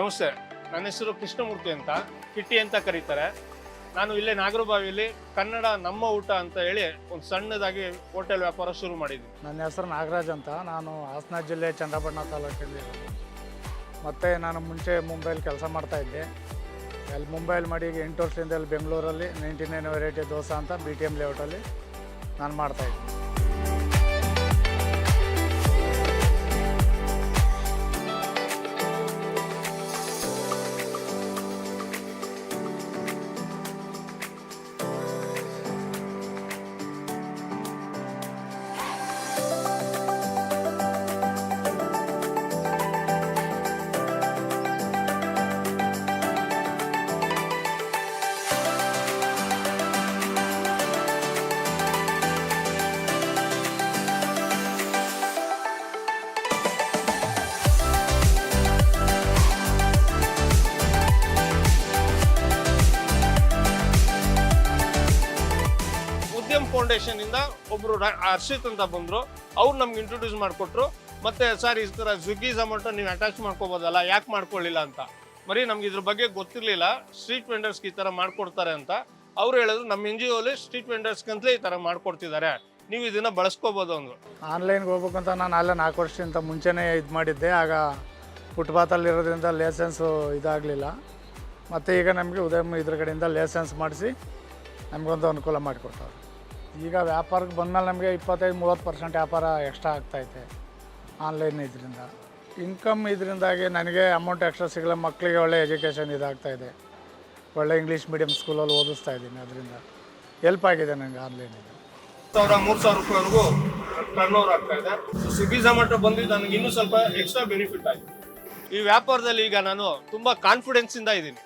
ನಮಸ್ತೆ, ನನ್ನ ಹೆಸರು ಕೃಷ್ಣಮೂರ್ತಿ ಅಂತ, ಕಿಟ್ಟಿ ಅಂತ ಕರೀತಾರೆ. ನಾನು ಇಲ್ಲೇ ನಾಗರಬಾವಿಯಲ್ಲಿ ಕನ್ನಡ ನಮ್ಮ ಊಟ ಅಂತ ಹೇಳಿ ಒಂದು ಸಣ್ಣದಾಗಿ ಹೋಟೆಲ್ ವ್ಯಾಪಾರ ಶುರು ಮಾಡಿದ್ದೀನಿ. ನನ್ನ ಹೆಸರು ನಾಗರಾಜ್ ಅಂತ. ನಾನು ಹಾಸನ ಜಿಲ್ಲೆ ಚಂದ್ರಪಟ್ಟಣ ತಾಲೂಕಲ್ಲಿ. ಮತ್ತು ನಾನು ಮುಂಚೆ ಮುಂಬೈಲಿ ಕೆಲಸ ಮಾಡ್ತಾಯಿದ್ದೆ. ಅಲ್ಲಿ ಮುಂಬೈಲಿ ಮಾಡಿ ಈಗ 8 ವರ್ಷದಿಂದ ಅಲ್ಲಿ ಬೆಂಗಳೂರಲ್ಲಿ 99 ವೆರೈಟಿ ದೋಸೆ ಅಂತ BTM ಲೇಔಟಲ್ಲಿ ನಾನು ಮಾಡ್ತಾಯಿದ್ದೆ. ಫೌಂಡೇಶನ್ ಇಂದ ಒಬ್ರು ಹರ್ಷಿತ್ ಅಂತ ಬಂದ್ರು. ಅವ್ರು ನಮ್ಗೆ ಇಂಟ್ರೊಡ್ಯೂಸ್ ಮಾಡಿಕೊಟ್ರು. ಮತ್ತೆ ಸರ್ ಈ ತರ ಸ್ವಿಗ್ಗಿ ಝೊಮ್ಯಾಟೊ ನೀವು ಅಟ್ಯಾಚ್ ಮಾಡ್ಕೋಬೋದಲ್ಲ, ಯಾಕೆ ಮಾಡ್ಕೊಳ್ಳಿಲ್ಲ ಅಂತ. ಮರಿ ನಮ್ಗೆ ಇದ್ರ ಬಗ್ಗೆ ಗೊತ್ತಿರ್ಲಿಲ್ಲ, ಸ್ಟ್ರೀಟ್ ವೆಂಡರ್ಸ್ಗೆ ಈ ತರ ಮಾಡ್ಕೊಡ್ತಾರೆ ಅಂತ. ಅವ್ರು ಹೇಳಿದ್ರು ನಮ್ಮ NGO ಅಲ್ಲಿ ಸ್ಟ್ರೀಟ್ ವೆಂಡರ್ಸ್ಗಂತಲೇ ಈ ತರ ಮಾಡ್ಕೊಡ್ತಿದ್ದಾರೆ, ನೀವು ಇದನ್ನ ಬಳಸ್ಕೋಬಹುದು ಅಂದ್ರು. ಆನ್ಲೈನ್ಗೆ ಹೋಗ್ಬೇಕಂತ ನಾನು ಅಲ್ಲೇ 4 ವರ್ಷದಿಂದ ಮುಂಚೆನೇ ಇದು ಮಾಡಿದ್ದೆ. ಆಗ ಫುಟ್ಪಾತಲ್ಲಿರೋದ್ರಿಂದ ಲೈಸೆನ್ಸು ಇದಾಗಲಿಲ್ಲ. ಮತ್ತು ಈಗ ನಮಗೆ ಉದಯಮ್ ಇದ್ರ ಕಡೆಯಿಂದ ಲೈಸೆನ್ಸ್ ಮಾಡಿಸಿ ನಮಗೊಂದು ಅನುಕೂಲ ಮಾಡಿಕೊಡ್ತಾರೆ. ಈಗ ವ್ಯಾಪಾರಕ್ಕೆ ಬಂದಮೇಲೆ ನಮಗೆ 25-30% ವ್ಯಾಪಾರ ಎಕ್ಸ್ಟ್ರಾ ಆಗ್ತಾಯಿದೆ ಆನ್ಲೈನ್ ಇದರಿಂದ. ಇನ್ಕಮ್ ಇದರಿಂದಾಗಿ ನನಗೆ ಅಮೌಂಟ್ ಎಕ್ಸ್ಟ್ರಾ ಸಿಗಲ್ಲ. ಮಕ್ಕಳಿಗೆ ಒಳ್ಳೆ ಎಜುಕೇಷನ್ ಇದಾಗ್ತಾಯಿದೆ. ಒಳ್ಳೆ ಇಂಗ್ಲೀಷ್ ಮೀಡಿಯಮ್ ಸ್ಕೂಲಲ್ಲಿ ಓದಿಸ್ತಾ ಇದ್ದೀನಿ. ಅದರಿಂದ ಹೆಲ್ಪ್ ಆಗಿದೆ ನನಗೆ ಆನ್ಲೈನ್. 1,000-3,000 ರೂಪಾಯಿವರೆಗೂ ಟರ್ನ್ ಓವರ್ ಆಗ್ತಾ ಇದೆ. ಸ್ವಿಗ್ಗಿ ಝೊಮ್ಯಾಟೊ ಬಂದಿದ್ದು ನನಗೆ ಇನ್ನೂ ಸ್ವಲ್ಪ ಎಕ್ಸ್ಟ್ರಾ ಬೆನಿಫಿಟ್ ಆಗಿದೆ. ಈ ವ್ಯಾಪಾರದಲ್ಲಿ ಈಗ ನಾನು ತುಂಬ ಕಾನ್ಫಿಡೆನ್ಸಿಂದ ಇದ್ದೀನಿ.